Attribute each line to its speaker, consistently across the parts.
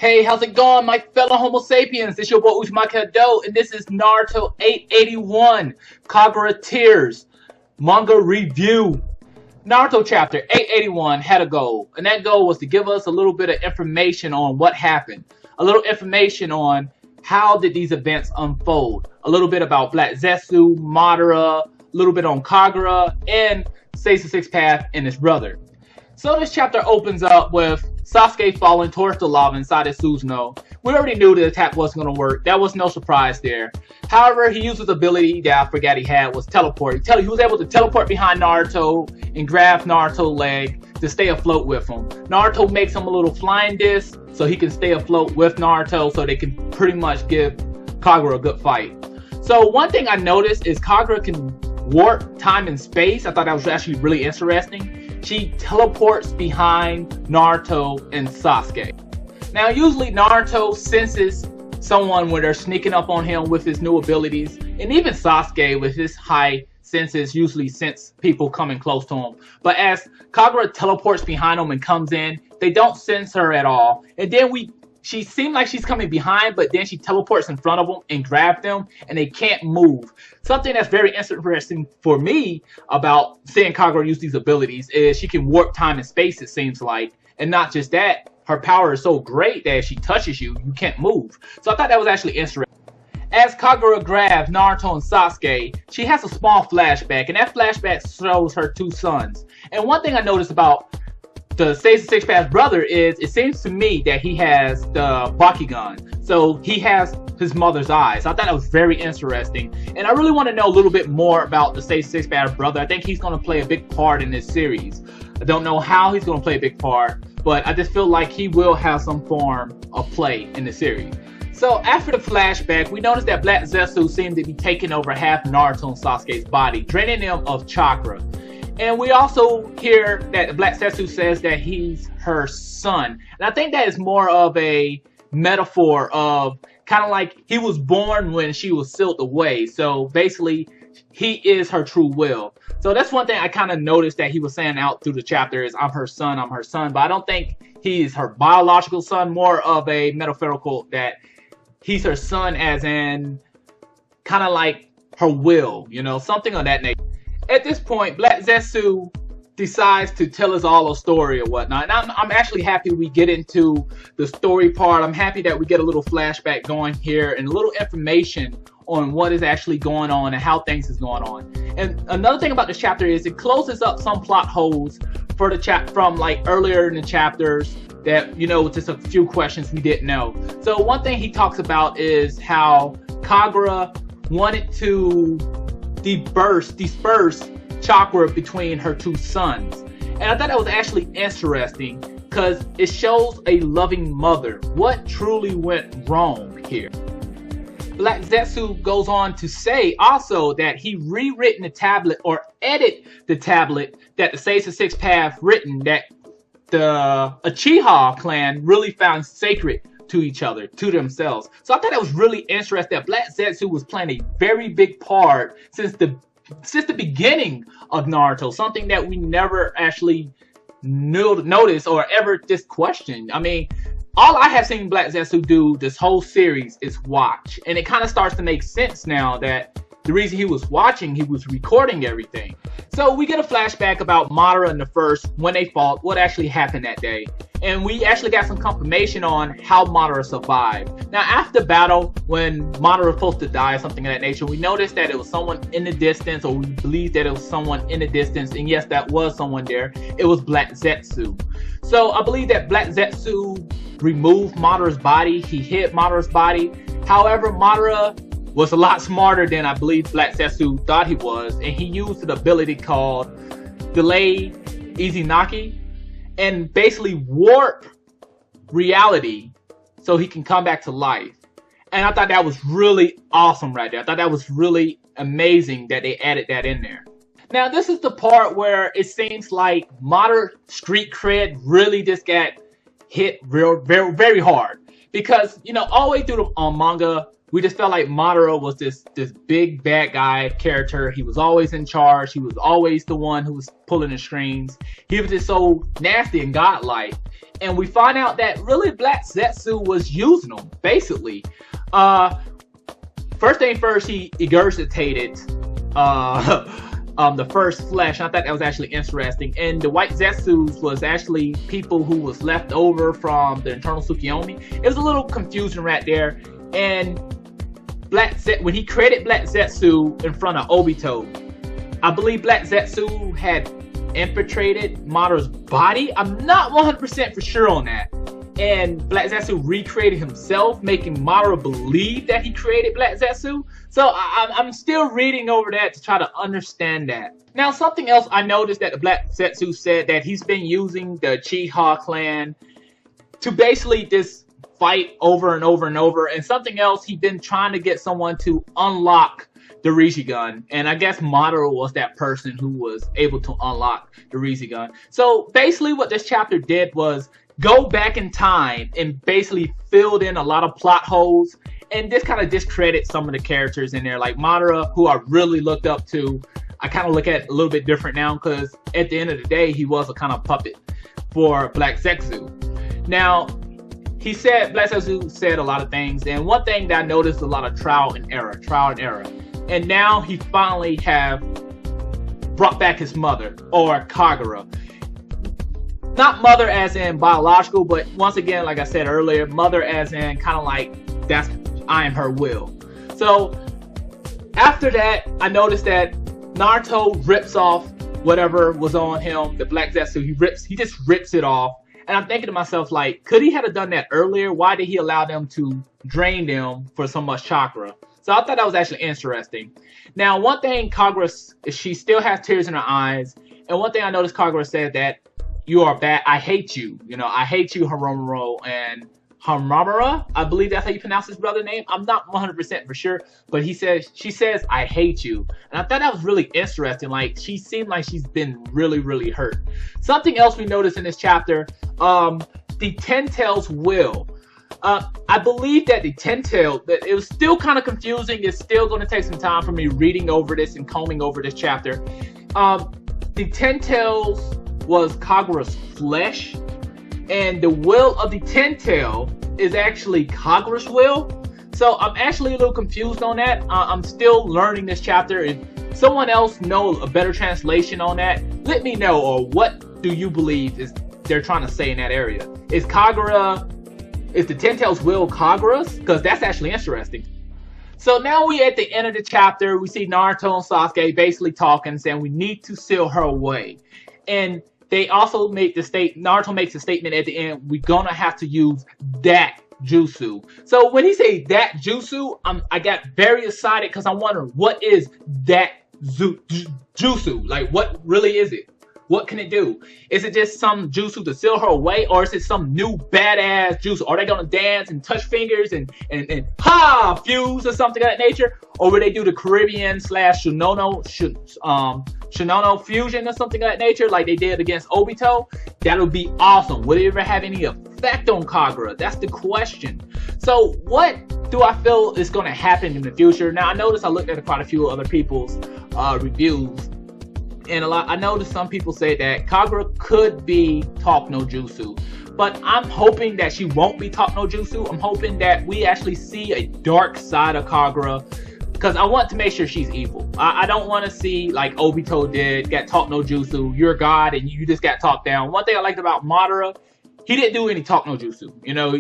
Speaker 1: Hey, how's it going, my fellow Homo sapiens? It's your boy Hadou, and this is Naruto 881, Kagura Tears, Manga Review. Naruto Chapter 881 had a goal, and that goal was to give us a little bit of information on what happened, a little information on how did these events unfold, a little bit about Black Zetsu, Madara, a little bit on Kagura, and Sasuke Six Path and his brother. So this chapter opens up with Sasuke falling towards the lava inside his Susanoo. We already knew the attack wasn't going to work. That was no surprise there. However, he used his ability that I forgot he had, was teleport. He was able to teleport behind Naruto and grab Naruto's leg to stay afloat with him. Naruto makes him a little flying disc so he can stay afloat with Naruto so they can pretty much give Kagura a good fight. So one thing I noticed is Kagura can warp time and space. I thought that was actually really interesting. She teleports behind Naruto and Sasuke. Now, usually Naruto senses someone when they're sneaking up on him with his new abilities, and even Sasuke with his high senses usually sense people coming close to him. But as Kagura teleports behind him and comes in, they don't sense her at all. And then she seemed like she's coming behind, but then she teleports in front of them and grabs them, and they can't move. Something that's very interesting for me about seeing Kagura use these abilities is she can warp time and space, it seems like. And not just that, her power is so great that if she touches you, you can't move. So I thought that was actually interesting. As Kagura grabs Naruto and Sasuke, she has a small flashback, and that flashback shows her two sons. And one thing I noticed about the Sasuke Six Path brother is, it seems to me that he has the Bakugan. So he has his mother's eyes. I thought that was very interesting. And I really want to know a little bit more about the Sasuke Six Path brother. I think he's going to play a big part in this series. I don't know how he's going to play a big part, but I just feel like he will have some form of play in the series. So after the flashback, we noticed that Black Zetsu seemed to be taking over half Naruto and Sasuke's body, draining them of chakra. And we also hear that Black Zetsu says that he's her son. And I think that is more of a metaphor of kind of like he was born when she was sealed away. So basically, he is her true will. So that's one thing I kind of noticed that he was saying out through the chapter is, I'm her son, I'm her son. But I don't think he's her biological son, more of a metaphorical that he's her son as in kind of like her will, you know, something of that nature. At this point, Black Zetsu decides to tell us all a story or whatnot. And I'm actually happy we get into the story part. I'm happy that we get a little flashback going here and a little information on what is actually going on and how things is going on. And another thing about this chapter is it closes up some plot holes for the from like earlier in the chapters that, you know, just a few questions we didn't know. So one thing he talks about is how Kagura wanted to disperse chakra between her two sons. And I thought that was actually interesting because it shows a loving mother. What truly went wrong here? Black Zetsu goes on to say also that he rewritten the tablet or edit the tablet that the Sasuke Six Path written that the Uchiha clan really found sacred to each other, to themselves. So I thought that was really interesting that Black Zetsu was playing a very big part since the beginning of Naruto, something that we never actually noticed or ever just questioned. I mean, all I have seen Black Zetsu do this whole series is watch, and it kind of starts to make sense now that the reason he was watching, he was recording everything. So we get a flashback about Madara and the First, when they fought, what actually happened that day. And we actually got some confirmation on how Madara survived. Now after battle, when Madara was supposed to die or something of that nature, we noticed that it was someone in the distance, or we believed that it was someone in the distance. And yes, that was someone there. It was Black Zetsu. So I believe that Black Zetsu removed Madara's body. He hid Madara's body. However, Madara was a lot smarter than I believe Black Zetsu thought he was, and he used an ability called Delay Izanagi and basically warp reality so he can come back to life. And I thought that was really awesome right there. I thought that was really amazing that they added that in there. Now this is the part where it seems like modern street cred really just got hit very hard, because, you know, all the way through the manga, we just felt like Madara was this big bad guy character. He was always in charge. He was always the one who was pulling the strings. He was just so nasty and godlike. and we find out that really Black Zetsu was using them, basically. First thing first, he regurgitated the first flesh. I thought that was actually interesting. And the white Zetsus was actually people who was left over from the Eternal Tsukiyomi. It was a little confusion right there. And when he created Black Zetsu in front of Obito, I believe Black Zetsu had infiltrated Madara's body. I'm not 100% for sure on that. And Black Zetsu recreated himself, making Madara believe that he created Black Zetsu. So I'm still reading over that to try to understand that. Now, something else I noticed that the Black Zetsu said that he's been using the Uchiha clan to basically just fight over and over and over. And something else, he's been trying to get someone to unlock the Rinnegan, and I guess Madara was that person who was able to unlock the Rinnegan. So basically what this chapter did was go back in time and basically filled in a lot of plot holes, and this kind of discredit some of the characters in there, like Madara, who I really looked up to. I kind of look at it a little bit different now, because at the end of the day, he was a kind of puppet for Black Zetsu. Now, Black Zetsu said a lot of things, and one thing that I noticed, a lot of trial and error. And now he finally have brought back his mother, or Kagura. Not mother as in biological, but once again, like I said earlier, mother as in kind of like, I am her will. So after that, I noticed that Naruto rips off whatever was on him, the Black Zetsu. He just rips it off. And I'm thinking to myself, like, could he have done that earlier? Why did he allow them to drain them for so much chakra? So I thought that was actually interesting. Now, one thing Kagura, she still has tears in her eyes. And one thing I noticed Kagura said that, you are bad. I hate you. You know, I hate you, Haromuro and Hamamura. I believe that's how you pronounce his brother's name. I'm not 100% for sure. But she says, I hate you. And I thought that was really interesting. Like, she seemed like she's been really, really hurt. Something else we noticed in this chapter, the Ten Tails will. I believe that the Ten Tails, that it was still kind of confusing. It's still going to take some time for me reading over this and combing over this chapter. The Ten Tails was Kagura's flesh, and the will of the Ten Tail is actually Kagura's will. So I'm actually a little confused on that. I'm still learning this chapter. If someone else knows a better translation on that, let me know. Or what do you believe is they're trying to say in that area? Is the Ten Tails will Kagura's? Because that's actually interesting. So now we at the end of the chapter. We see Naruto and Sasuke basically talking, saying we need to seal her away. And they also make Naruto makes a statement at the end, we're gonna have to use that jutsu. So when he say that jutsu, I got very excited, because I'm wondering, what is that jutsu? Like, what really is it? What can it do? Is it just some jutsu to seal her away, or is it some new badass jutsu? Are they gonna dance and touch fingers and fuse or something of that nature? Or will they do the Caribbean / Shinono fusion or something of that nature, like they did against Obito? That would be awesome. Will it ever have any effect on Kagura? That's the question. So what do I feel is going to happen in the future? Now, I noticed I looked at quite a few other people's reviews, and I noticed some people say that Kagura could be Talk no Jutsu. But I'm hoping that she won't be Talk no Jutsu. I'm hoping that we actually see a dark side of Kagura, because I want to make sure she's evil. I don't want to see, like Obito did, got Talk no Jutsu, you're God and you just got talked down. One thing I liked about Madara, he didn't do any Talk no Jutsu. You know,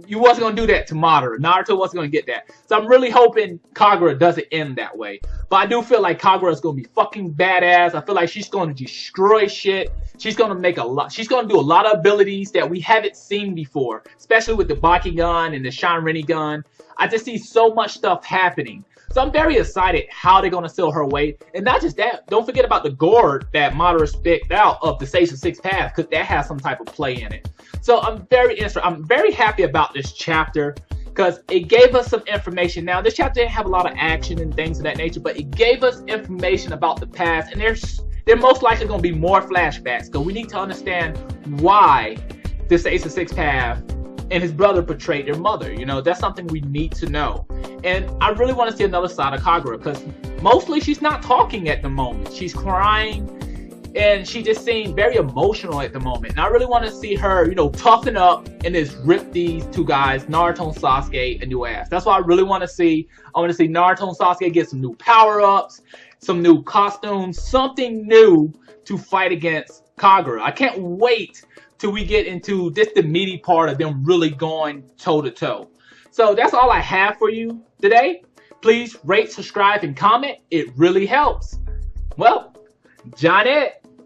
Speaker 1: you wasn't going to do that to Madara. Naruto wasn't going to get that. So I'm really hoping Kagura doesn't end that way. But I do feel like Kagura is going to be fucking badass. I feel like she's going to destroy shit. She's going to make a lot. She's going to do a lot of abilities that we haven't seen before, especially with the Bakugan and the Rinnegan. I just see so much stuff happening. So I'm very excited how they're going to seal her away. And not just that, don't forget about the gourd that Madara spit out of the Sage of Six Paths, because that has some type of play in it. So I'm very interested. I'm very happy about this chapter, because it gave us some information. Now, this chapter didn't have a lot of action and things of that nature, but it gave us information about the past. And there most likely going to be more flashbacks, because we need to understand why the Sage of Six Paths and his brother portrayed their mother. You know, that's something we need to know. And I really want to see another side of Kagura, because mostly she's not talking at the moment. She's crying. and she just seemed very emotional at the moment. And I really want to see her, you know, toughen up and just rip these two guys, Naruto and Sasuke, a new ass. That's what I really want to see. I want to see Naruto and Sasuke get some new power-ups, some new costumes, something new to fight against Kagura. I can't wait till we get into just the meaty part of them really going toe-to-toe. So that's all I have for you today. Please rate, subscribe, and comment. It really helps. Well, John Ed.